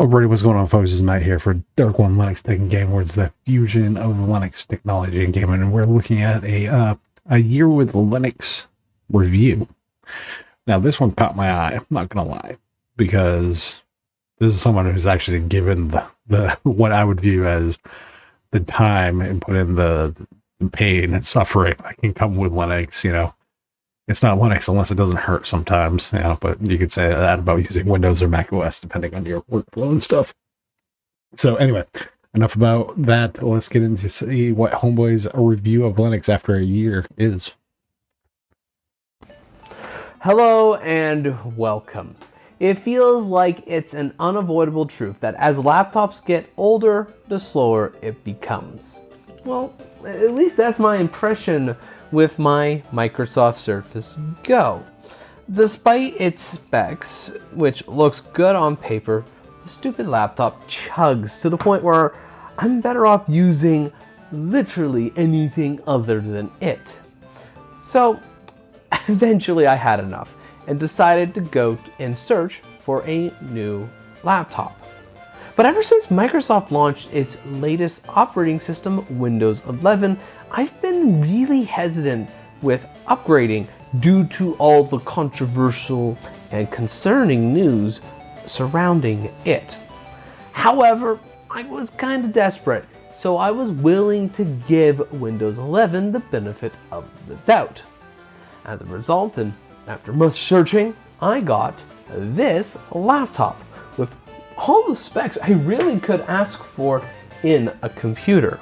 Alrighty, what's going on, folks? It's Matt here for Dark One Linux Tech and Game, where it's the fusion of Linux technology and gaming, and we're looking at a year with Linux review. Now, this one caught my eye. I'm not gonna lie, because this is someone who's actually given the what I would view as the time and put in the pain and suffering that can come with Linux. You know, it's not Linux unless it doesn't hurt sometimes, you know, but you could say that about using Windows or Mac OS, depending on your workflow and stuff. So anyway, enough about that. Let's get into see what Homeboy's review of Linux after a year is. Hello and welcome. It feels like it's an unavoidable truth that as laptops get older, the slower it becomes. Well, at least that's my impression with my Microsoft Surface Go. Despite its specs, which looks good on paper, the stupid laptop chugs to the point where I'm better off using literally anything other than it. So eventually I had enough and decided to go and search for a new laptop. But ever since Microsoft launched its latest operating system, Windows 11, I've been really hesitant with upgrading due to all the controversial and concerning news surrounding it. However, I was kind of desperate, so I was willing to give Windows 11 the benefit of the doubt. As a result, and after much searching, I got this laptop with all the specs I really could ask for in a computer.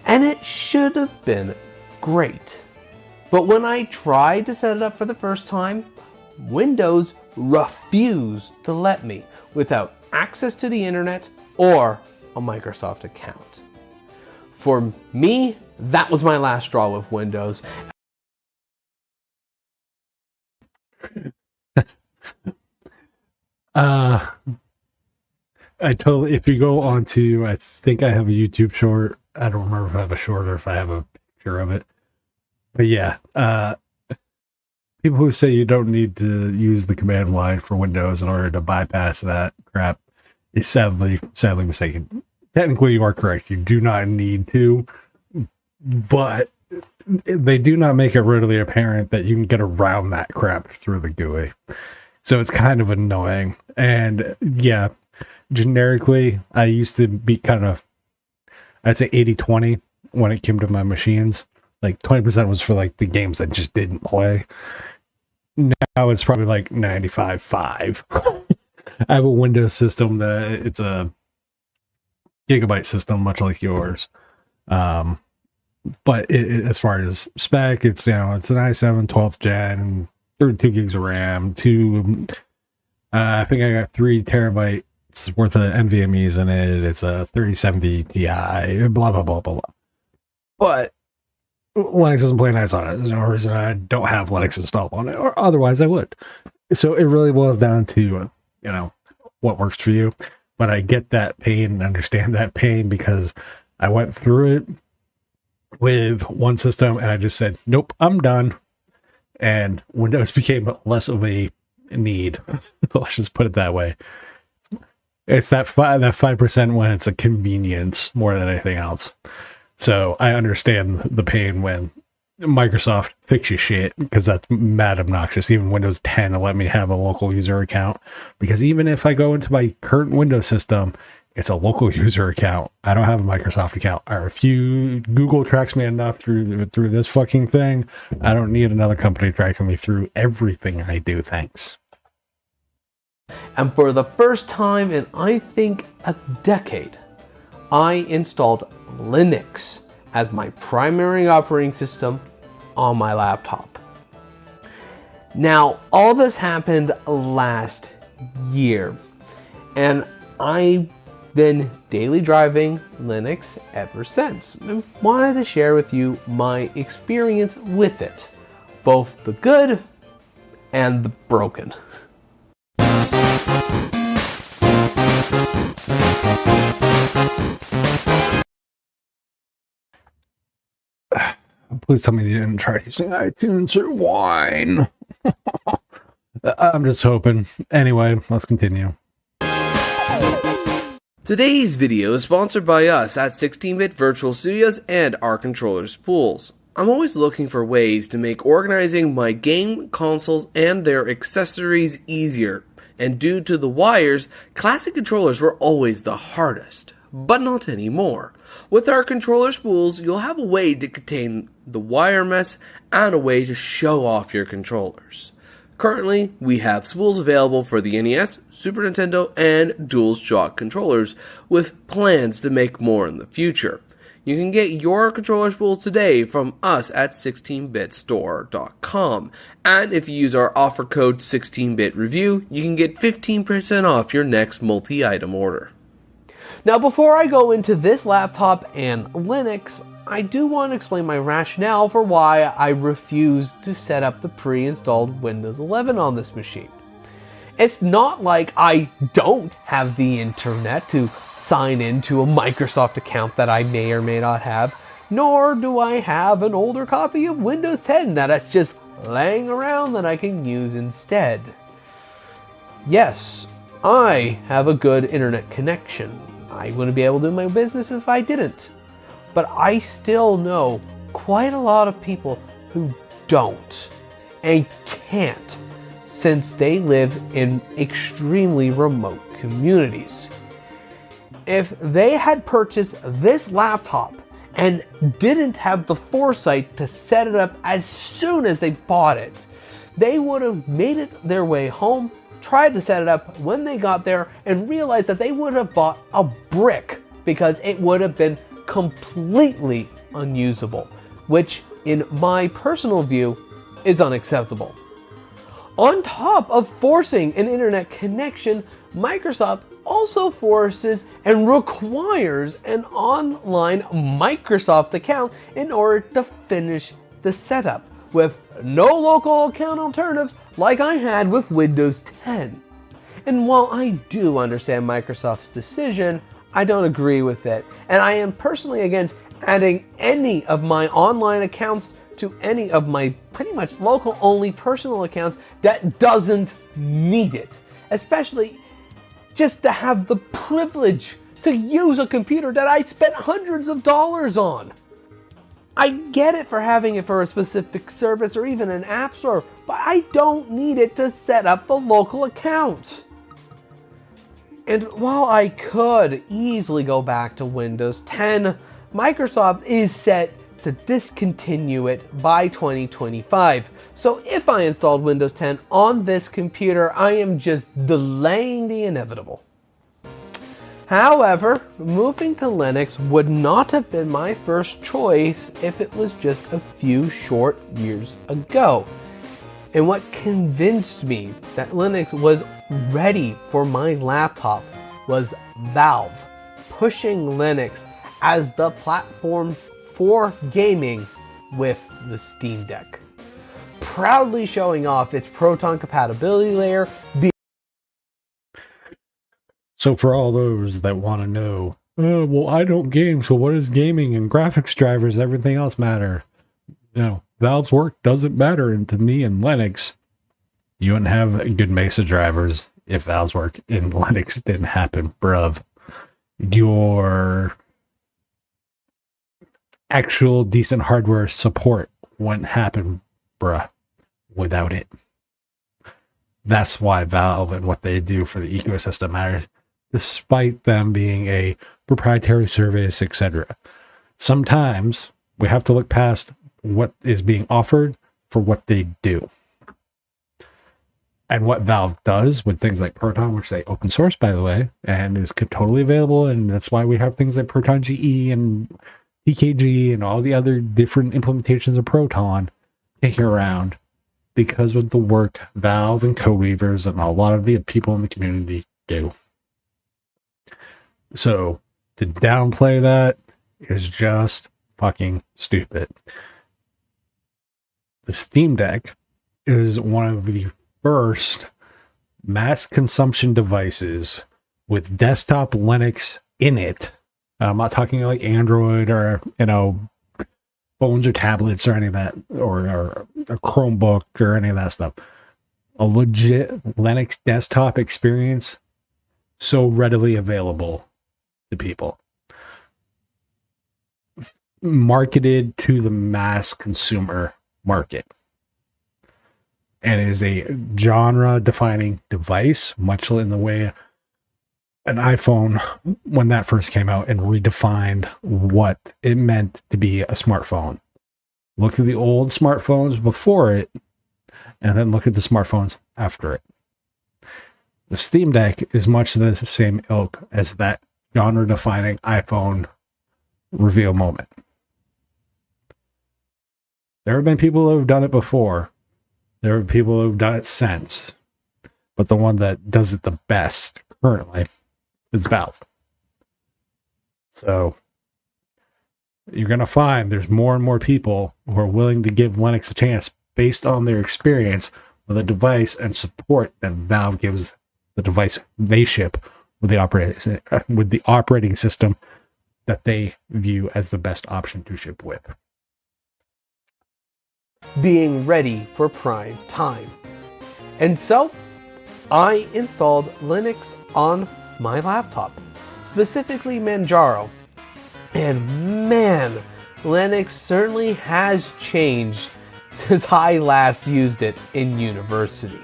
And it should have been great. But when I tried to set it up for the first time, Windows refused to let me without access to the internet or a Microsoft account. For me, that was my last straw with Windows. If you go on to, I think I have a YouTube short. I don't remember if I have a short or if I have a picture of it. But yeah, people who say you don't need to use the command line for Windows in order to bypass that crap is sadly mistaken. Technically, you are correct. You do not need to, but they do not make it readily apparent that you can get around that crap through the GUI. So it's kind of annoying. And yeah, generically, I used to be kind of, I'd say 80-20 when it came to my machines. Like 20% was for like the games I just didn't play. Now it's probably like 95-5. I have a Windows system that it's a gigabyte system, much like yours. But as far as spec, it's, you know, it's an i7 12th gen, 32 gigs of RAM, I think I got 3 terabytes worth of NVMe's in it. It's a 3070 Ti, blah, blah, blah, blah, blah. But Linux doesn't play nice on it. There's no reason I don't have Linux installed on it, or otherwise I would. So it really boils down to, you know, what works for you. But I get that pain and understand that pain because I went through it with one system and I just said, nope, I'm done. And Windows became less of a need. Let's just put it that way. It's that 5% when it's a convenience more than anything else. So I understand the pain when Microsoft fixes shit, because that's mad obnoxious. Even Windows 10 let me have a local user account, because even if I go into my current Windows system, it's a local user account. I don't have a Microsoft account. Or if Google tracks me enough through this fucking thing, I don't need another company tracking me through everything I do. Thanks. And for the first time in, I think, a decade, I installed Linux as my primary operating system on my laptop. Now, all this happened last year, and I've been daily driving Linux ever since, and wanted to share with you my experience with it, both the good and the broken. Please tell me you didn't try using iTunes or Wine. I'm just hoping. Anyway, let's continue. Today's video is sponsored by us at 16-Bit Virtual Studios and our controller spools. I'm always looking for ways to make organizing my game consoles and their accessories easier, and due to the wires, classic controllers were always the hardest, but not anymore. With our controller spools, you'll have a way to contain the wire mess and a way to show off your controllers. Currently, we have spools available for the NES, Super Nintendo, and DualShock controllers, with plans to make more in the future. You can get your controller spools today from us at 16bitstore.com. And if you use our offer code 16bitreview, you can get 15% off your next multi-item order. Now, before I go into this laptop and Linux, I do want to explain my rationale for why I refuse to set up the pre-installed Windows 11 on this machine. It's not like I don't have the internet to sign into a Microsoft account that I may or may not have, nor do I have an older copy of Windows 10 that's just laying around that I can use instead. Yes, I have a good internet connection. I wouldn't be able to do my business if I didn't. But I still know quite a lot of people who don't and can't, since they live in extremely remote communities. If they had purchased this laptop and didn't have the foresight to set it up as soon as they bought it, they would have made it their way home, tried to set it up when they got there, and realized that they would have bought a brick because it would have been completely unusable, which in my personal view is unacceptable. On top of forcing an internet connection, Microsoft also forces and requires an online Microsoft account in order to finish the setup, with no local account alternatives like I had with Windows 10. And while I do understand Microsoft's decision, I don't agree with it, and I am personally against adding any of my online accounts to any of my pretty much local only personal accounts that doesn't need it, especially just to have the privilege to use a computer that I spent hundreds of dollars on. I get it for having it for a specific service or even an app store, but I don't need it to set up the local account. And while I could easily go back to Windows 10, Microsoft is set to discontinue it by 2025. So if I installed Windows 10 on this computer, I am just delaying the inevitable. However, moving to Linux would not have been my first choice if it was just a few short years ago. And what convinced me that Linux was ready for my laptop was Valve pushing Linux as the platform for gaming with the Steam Deck, proudly showing off its Proton compatibility layer. So for all those that want to know, oh, well, I don't game, so what is gaming and graphics drivers, everything else matter? Valve's work doesn't matter, and to me in Linux, you wouldn't have good Mesa drivers if Valve's work in Linux didn't happen, bruv. Your actual decent hardware support wouldn't happen, bruh, without it. That's why Valve and what they do for the ecosystem matters, despite them being a proprietary service, etc. Sometimes we have to look past what is being offered for what they do. And what Valve does with things like Proton, which they open source, by the way, and is totally available, and that's why we have things like Proton GE and TKG and all the other different implementations of Proton kicking around, because of the work Valve and co-weavers and a lot of the people in the community do. So to downplay that is just fucking stupid. The Steam Deck is one of the first mass consumption devices with desktop Linux in it. I'm not talking like Android or, phones or tablets or any of that, or a Chromebook or any of that stuff. A legit Linux desktop experience, so readily available to people, marketed to the mass consumer market. And it is a genre defining device, much in the way an iPhone, when that first came out, and redefined what it meant to be a smartphone. Look at the old smartphones before it, and then look at the smartphones after it. The Steam Deck is much the same ilk as that genre defining iPhone reveal moment. There have been people who have done it before. There are people who have done it since. But the one that does it the best currently is Valve. So you're going to find there's more and more people who are willing to give Linux a chance based on their experience with a device and support that Valve gives the device they ship with the operating system that they view as the best option to ship with. Being ready for prime time. And so, I installed Linux on my laptop, specifically Manjaro. And man, Linux certainly has changed since I last used it in university.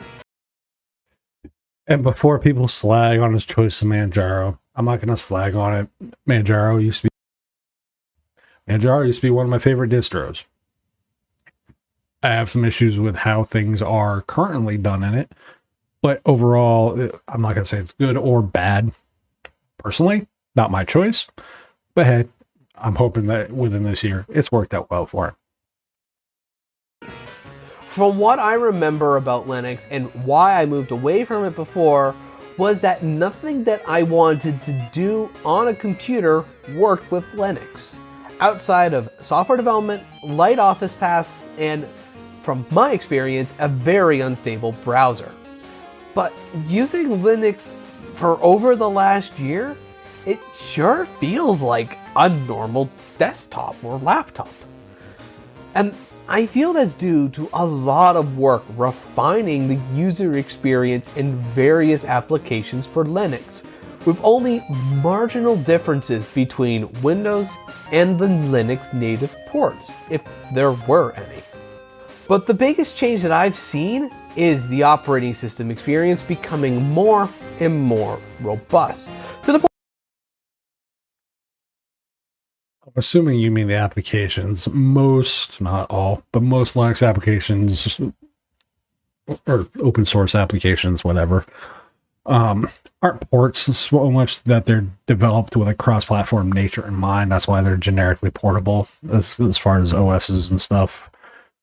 And before people slag on his choice of Manjaro, I'm not going to slag on it. Manjaro used to be one of my favorite distros. I have some issues with how things are currently done in it, but overall, I'm not going to say it's good or bad. Personally, not my choice, but hey, I'm hoping that within this year, it's worked out well for it. From what I remember about Linux and why I moved away from it before was that nothing that I wanted to do on a computer worked with Linux. Outside of software development, light office tasks, and from my experience, a very unstable browser. But using Linux for over the last year, it sure feels like a normal desktop or laptop. And I feel that's due to a lot of work refining the user experience in various applications for Linux, with only marginal differences between Windows and the Linux native ports, if there were any. But the biggest change that I've seen is the operating system experience becoming more and more robust. To the point I'm assuming you mean the applications. Most, not all, but most Linux applications, or open source applications, whatever, aren't ports so much that they're developed with a cross-platform nature in mind. That's why they're generically portable as far as OSs and stuff.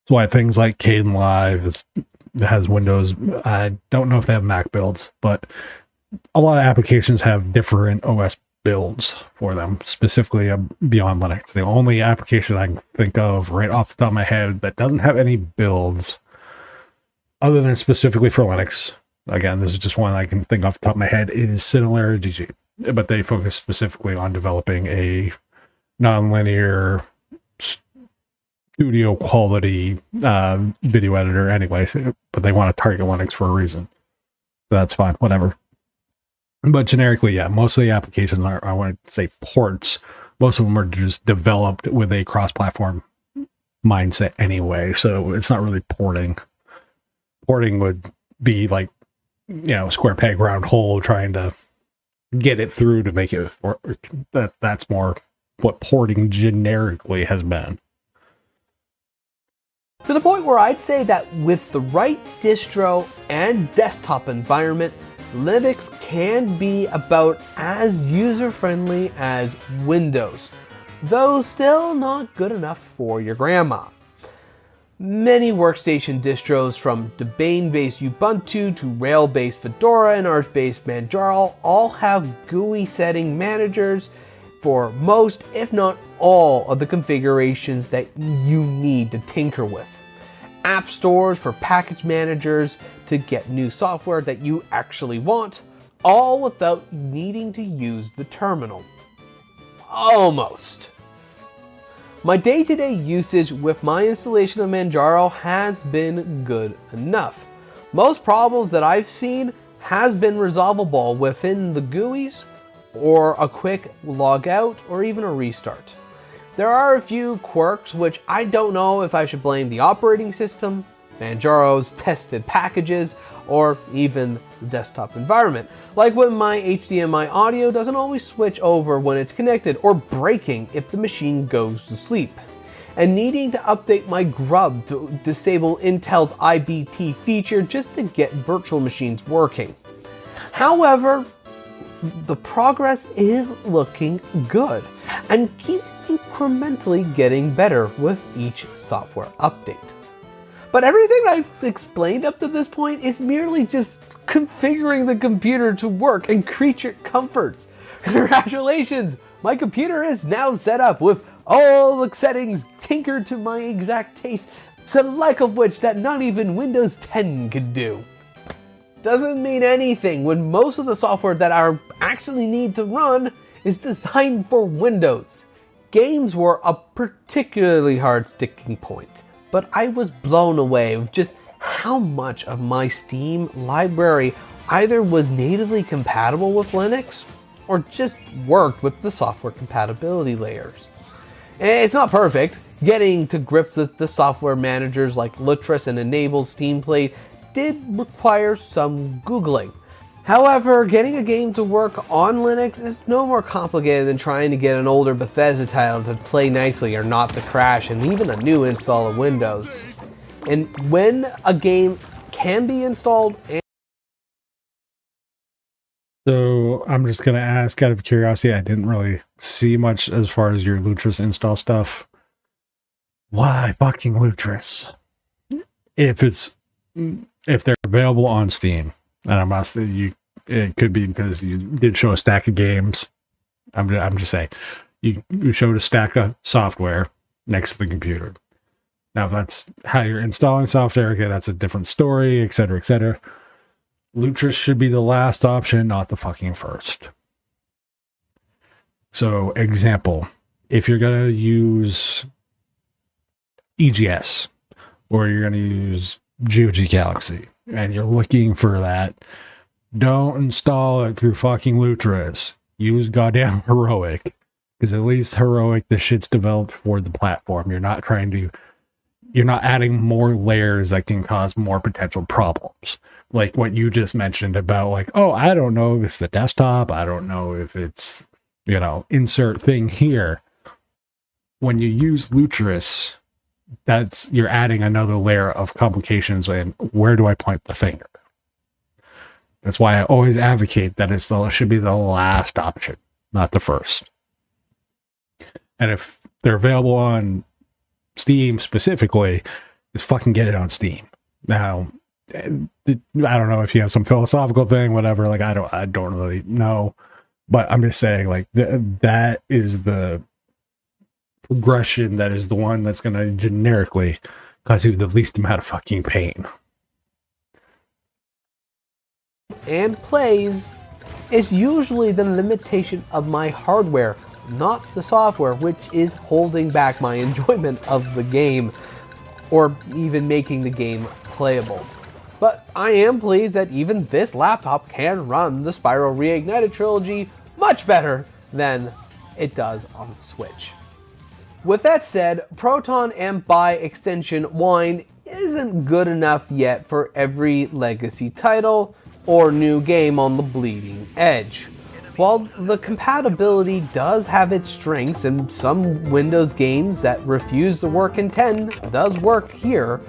That's why things like Kdenlive has Windows. I don't know if they have Mac builds, but a lot of applications have different OS builds for them, specifically beyond Linux. The only application I can think of right off the top of my head that doesn't have any builds other than specifically for Linux, again, this is just one I can think off the top of my head, is Singularity, but they focus specifically on developing a nonlinear studio quality video editor anyway, but they want to target Linux for a reason. So that's fine, whatever. But generically, yeah, most of the applications are, I want to say, ports. Most of them are just developed with a cross-platform mindset anyway, so it's not really porting. Porting would be like, square peg round hole, trying to get it through to make it work. That's more what porting generically has been. To the point where I'd say that with the right distro and desktop environment, Linux can be about as user-friendly as Windows, though still not good enough for your grandma. Many workstation distros, from Debian-based Ubuntu to Rails-based Fedora and Arch-based Manjaro, all have GUI setting managers for most, if not all, of the configurations that you need to tinker with. App stores for package managers to get new software that you actually want, all without needing to use the terminal. Almost. My day-to-day usage with my installation of Manjaro has been good enough. Most problems that I've seen has been resolvable within the GUIs or a quick log out, or even a restart. There are a few quirks which I don't know if I should blame the operating system, Manjaro's tested packages, or even the desktop environment, like when my HDMI audio doesn't always switch over when it's connected, or breaking if the machine goes to sleep, and needing to update my grub to disable Intel's IBT feature just to get virtual machines working. However, the progress is looking good and keeps incrementally getting better with each software update. But everything I've explained up to this point is merely just configuring the computer to work and creature comforts. Congratulations! My computer is now set up with all the settings tinkered to my exact taste, the like of which that not even Windows 10 could do. Doesn't mean anything when most of the software that I actually need to run is designed for Windows. Games were a particularly hard sticking point, but I was blown away with just how much of my Steam library either was natively compatible with Linux or just worked with the software compatibility layers. It's not perfect. Getting to grips with the software managers like Lutris and Enable Steam Play did require some Googling. However, getting a game to work on Linux is no more complicated than trying to get an older Bethesda title to play nicely or not to crash, and even a new install of Windows. And when a game can be installed and So I'm just going to ask out of curiosity, I didn't really see much as far as your Lutris install stuff. Why fucking Lutris? If they're available on Steam, and I'm not saying it could be because you did show a stack of games. I'm just saying, you showed a stack of software next to the computer. Now, if that's how you're installing software, okay, that's a different story, etc., etc. Lutris should be the last option, not the fucking first. So, example, if you're going to use EGS, or you're going to use GOG Galaxy, and you're looking for that, don't install it through fucking Lutris. Use goddamn Heroic, because at least Heroic, the shit's developed for the platform. You're not adding more layers that can cause more potential problems. Like what you just mentioned about, like, oh, I don't know if it's the desktop. I don't know if it's, insert thing here. When you use Lutris, you're adding another layer of complications, and where do I point the finger? That's why I always advocate that it should be the last option, not the first. And if they're available on Steam specifically, just fucking get it on Steam. Now, I don't know if you have some philosophical thing, whatever. Like, I don't really know, but I'm just saying, like, that is the progression. That is the one that's going to generically cause you the least amount of fucking pain. and plays is usually the limitation of my hardware, not the software, which is holding back my enjoyment of the game or even making the game playable. But I am pleased that even this laptop can run the Spyro Reignited trilogy much better than it does on Switch. With that said, Proton and by extension Wine isn't good enough yet for every legacy title or new game on the bleeding edge. While the compatibility does have its strengths and some Windows games that refuse to work in 10 does work here,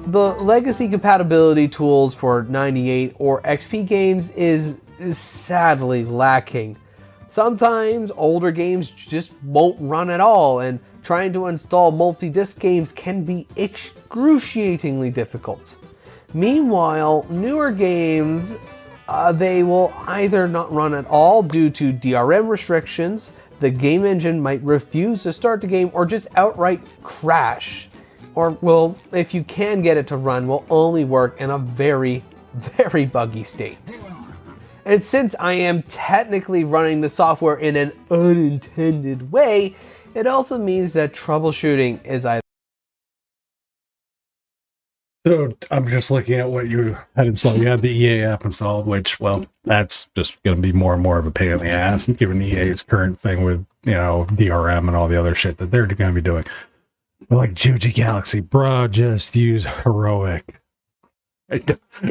the legacy compatibility tools for 98 or XP games is sadly lacking. Sometimes older games just won't run at all, and trying to install multi-disc games can be excruciatingly difficult. Meanwhile, newer games, they will either not run at all due to DRM restrictions, the game engine might refuse to start the game, or just outright crash. Or will, if you can get it to run, will only work in a very, very buggy state. And since I am technically running the software in an unintended way, it also means that troubleshooting is either So I'm just looking at what you had installed. You had the EA app installed, which, well, that's just going to be more and more of a pain in the ass, given EA's current thing with, DRM and all the other shit that they're going to be doing. But like Juji Galaxy, bro, just use Heroic.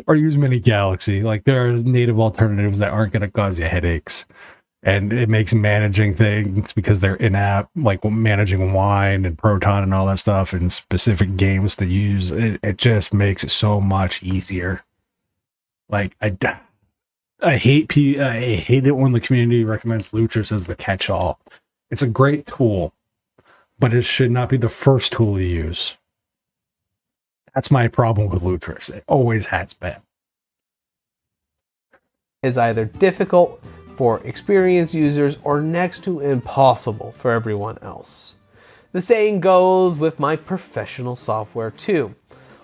Or use Mini Galaxy. Like, there are native alternatives that aren't going to cause you headaches. And it makes managing things, because they're in-app, like managing wine and Proton and all that stuff, and specific games to use. It just makes it so much easier. Like, I hate it when the community recommends Lutris as the catch-all. It's a great tool, but it should not be the first tool you use. That's my problem with Lutris. It always has been. Is either difficult for experienced users or next to impossible for everyone else. The saying goes with my professional software too.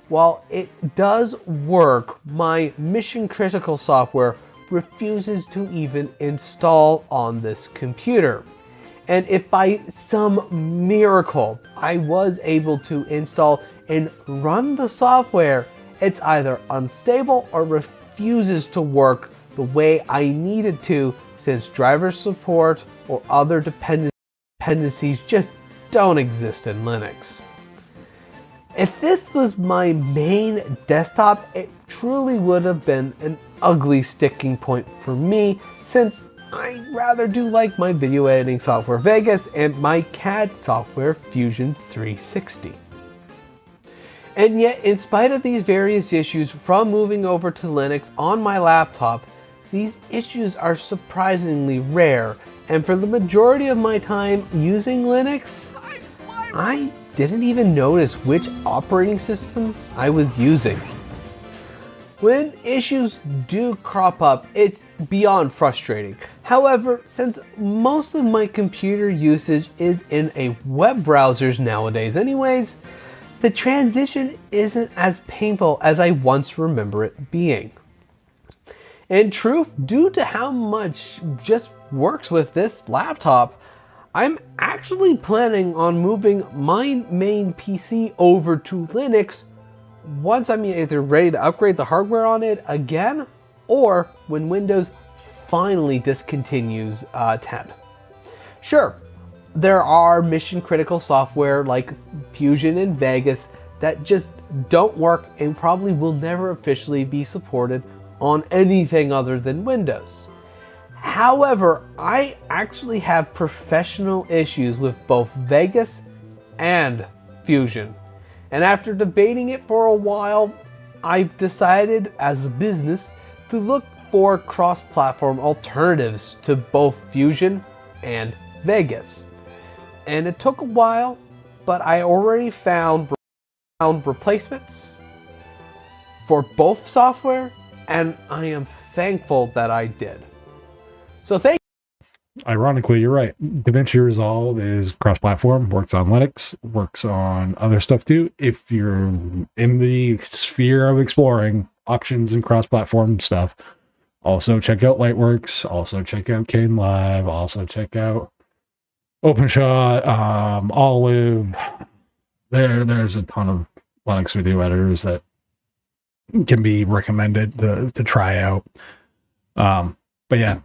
While it does work, my mission critical software refuses to even install on this computer. And if by some miracle I was able to install and run the software, it's either unstable or refuses to work the way I needed to, since driver support or other dependencies just don't exist in Linux. If this was my main desktop, it truly would have been an ugly sticking point for me, since I rather do like my video editing software Vegas and my CAD software Fusion 360. And yet, in spite of these various issues from moving over to Linux on my laptop, these issues are surprisingly rare, and for the majority of my time using Linux, I didn't even notice which operating system I was using. When issues do crop up, it's beyond frustrating. However, since most of my computer usage is in a web browsers nowadays anyways, the transition isn't as painful as I once remember it being. In truth, due to how much just works with this laptop, I'm actually planning on moving my main PC over to Linux once I'm either ready to upgrade the hardware on it again, or when Windows finally discontinues 10. Sure, there are mission critical software like Fusion and Vegas that just don't work and probably will never officially be supported on anything other than Windows. However, I actually have professional issues with both Vegas and Fusion. And after debating it for a while, I've decided as a business to look for cross-platform alternatives to both Fusion and Vegas. And it took a while, but I already found replacements for both software, and I am thankful that I did. So thank you. Ironically, you're right. DaVinci Resolve is cross-platform, works on Linux, works on other stuff too. If you're in the sphere of exploring options and cross-platform stuff, also check out Lightworks, also check out Kane also check out OpenShot, Olive. There's a ton of Linux video editors that can be recommended to try out. But yeah,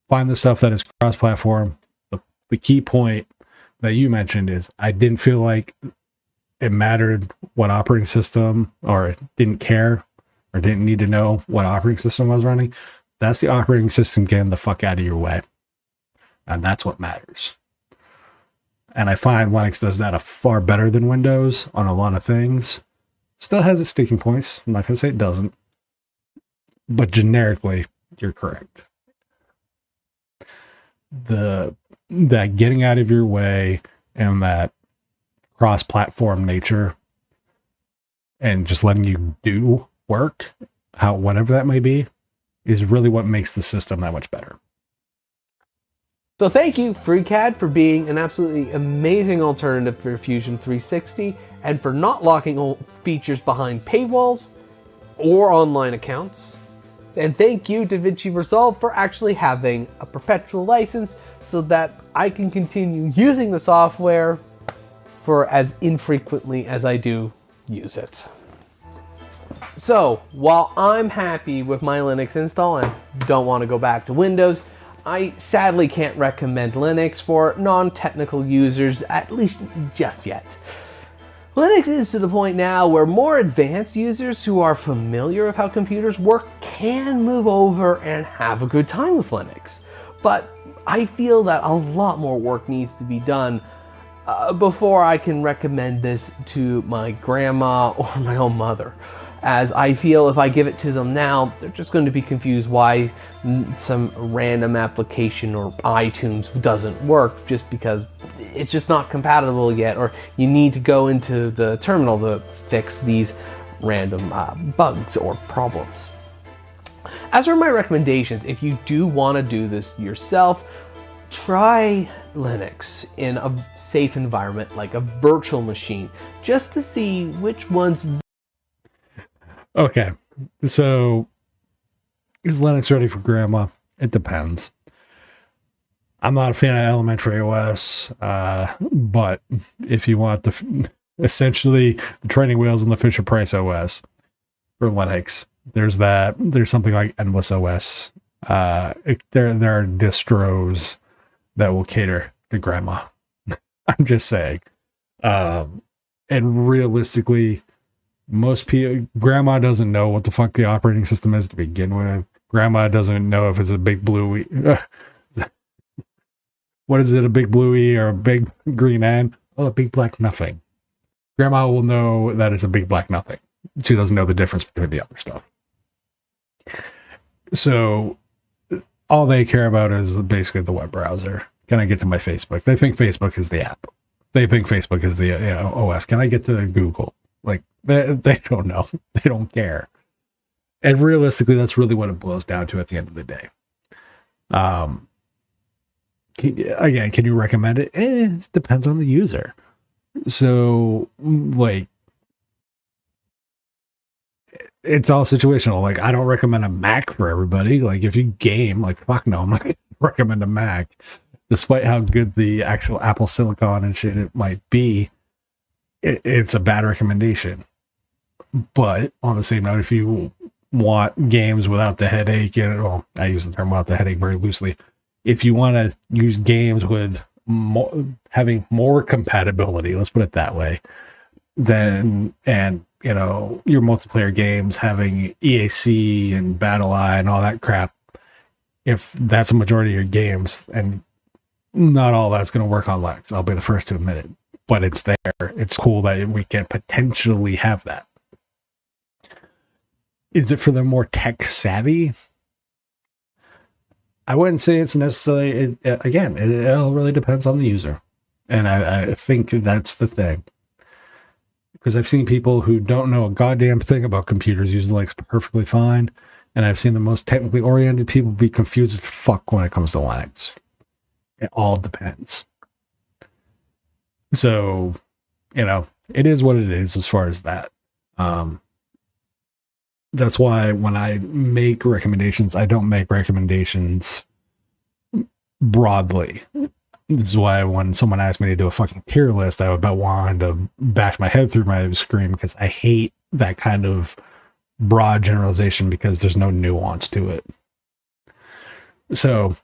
find the stuff that is cross-platform. The key point that you mentioned is I didn't feel like it mattered what operating system, or it didn't care, or didn't need to know what operating system I was running. That's the operating system getting the fuck out of your way. And that's what matters. And I find Linux does that far better than Windows on a lot of things. Still has its sticking points. I'm not going to say it doesn't. But generically, you're correct. That getting out of your way and that cross-platform nature and just letting you do work, whatever that may be, is really what makes the system that much better. So thank you, FreeCAD, for being an absolutely amazing alternative for Fusion 360 and for not locking old features behind paywalls or online accounts. And thank you, DaVinci Resolve, for actually having a perpetual license so that I can continue using the software for as infrequently as I do use it. So, while I'm happy with my Linux install and don't want to go back to Windows, I sadly can't recommend Linux for non-technical users, at least just yet. Linux is to the point now where more advanced users who are familiar with how computers work can move over and have a good time with Linux. But I feel that a lot more work needs to be done before I can recommend this to my grandma or my own mother, as I feel if I give it to them now, they're just going to be confused why some random application or iTunes doesn't work just because it's just not compatible yet, or you need to go into the terminal to fix these random bugs or problems. As for my recommendations, if you do want to do this yourself, try Linux in a safe environment like a virtual machine, just to see which ones. Okay, so is Linux ready for grandma? It depends. I'm not a fan of elementary OS, but if you want essentially the training wheels on the Fisher Price OS for Linux, there's something like Endless OS. There are distros that will cater to grandma. I'm just saying. And realistically, most people, grandma doesn't know what the fuck the operating system is to begin with. Grandma doesn't know if it's a big bluey. What is it, a big bluey or a big green N? Oh, a big black nothing. Grandma will know that it's a big black nothing. She doesn't know the difference between the other stuff. So all they care about is basically the web browser. Can I get to my Facebook? They think Facebook is the app. They think Facebook is the OS. Can I get to Google? Like, they don't know. They don't care. And realistically, that's really what it boils down to at the end of the day. Again, can you recommend it? It depends on the user. So, like, it's all situational. Like, I don't recommend a Mac for everybody. Like, if you game, like, fuck no, I'm not going to recommend a Mac. Despite how good the actual Apple Silicon and shit it might be, it's a bad recommendation. But on the same note, if you want games without the headache, well, I use the term without the headache very loosely. If you want to use games with having more compatibility, let's put it that way, then, and you know, your multiplayer games having EAC and BattleEye and all that crap, if that's a majority of your games, and not all that's going to work on Linux, I'll be the first to admit it, but it's there. It's cool that we can potentially have that. Is it for the more tech savvy? I wouldn't say it's necessarily, again, it all really depends on the user. And I think that's the thing. Because I've seen people who don't know a goddamn thing about computers use Linux perfectly fine. And I've seen the most technically oriented people be confused as fuck when it comes to Linux. It all depends. So, you know, it is what it is as far as that. That's why when I make recommendations, I don't make recommendations broadly. This is why when someone asked me to do a fucking tier list, I about wanted to bash my head through my screen, because I hate that kind of broad generalization because there's no nuance to it. So,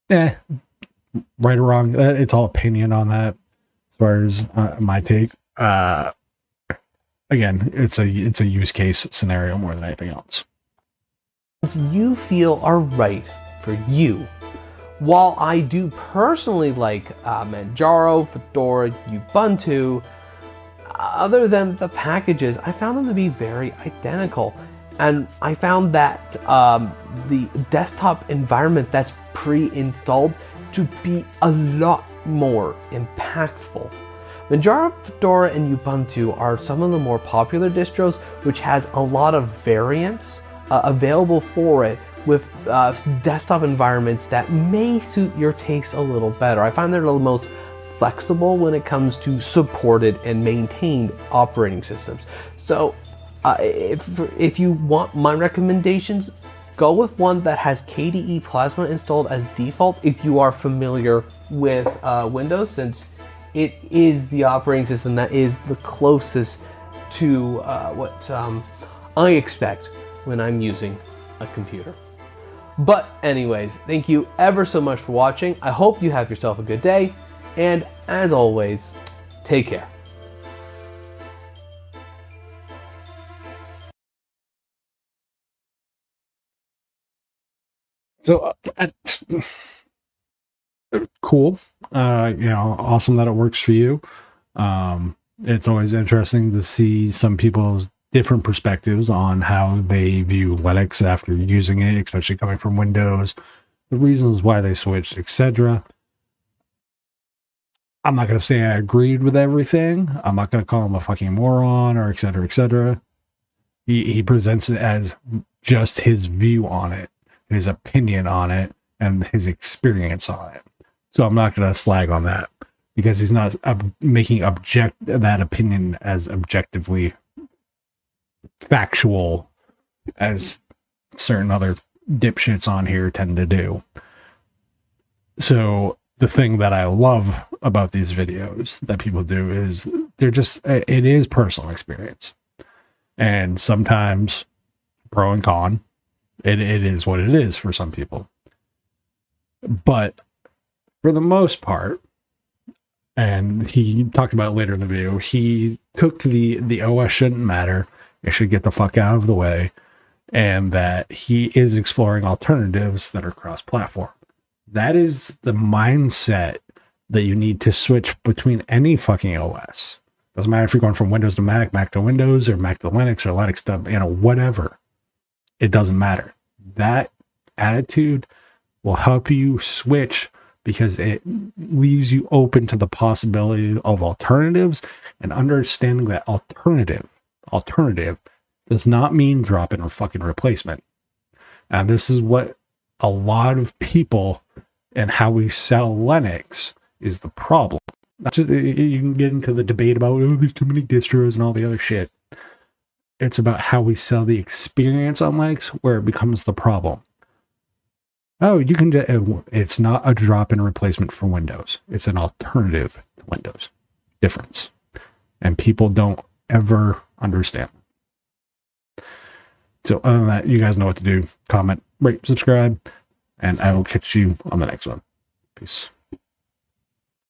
right or wrong, it's all opinion on that as far as my take. Again, it's a use case scenario more than anything else. You feel are right for you. While I do personally like Manjaro, Fedora, Ubuntu, other than the packages, I found them to be very identical. And I found that the desktop environment that's pre-installed to be a lot more impactful. Manjaro, Fedora, and Ubuntu are some of the more popular distros, which has a lot of variants available for it with desktop environments that may suit your taste a little better. I find they're the most flexible when it comes to supported and maintained operating systems. So if you want my recommendations, go with one that has KDE Plasma installed as default if you are familiar with Windows, since it is the operating system that is the closest to what I expect when I'm using a computer. But anyways, thank you ever so much for watching. I hope you have yourself a good day, and as always, take care. So, cool. Awesome that it works for you. It's always interesting to see some people's different perspectives on how they view Linux after using it, especially coming from Windows, the reasons why they switched, etc. I'm not going to say I agreed with everything. I'm not going to call him a fucking moron or etc. etc. He presents it as just his view on it, his opinion on it, and his experience on it. So I'm not going to slag on that because he's not making that opinion as objectively factual as certain other dipshits on here tend to do. So the thing that I love about these videos that people do is it is personal experience. And sometimes pro and con, it is what it is for some people. But for the most part, and he talked about it later in the video, he took the OS shouldn't matter. It should get the fuck out of the way. And that he is exploring alternatives that are cross-platform. That is the mindset that you need to switch between any fucking OS. Doesn't matter if you're going from Windows to Mac, Mac to Windows, or Mac to Linux, or Linux to, whatever. It doesn't matter. That attitude will help you switch because it leaves you open to the possibility of alternatives and understanding that alternative does not mean drop in a fucking replacement. And this is what a lot of people and how we sell Linux is the problem. Not just, you can get into the debate about, there's too many distros and all the other shit. It's about how we sell the experience on Linux where it becomes the problem. Oh, it's not a drop-in replacement for Windows. It's an alternative to Windows. Difference. And people don't ever understand. So other than that, you guys know what to do. Comment, rate, subscribe, and I will catch you on the next one. Peace.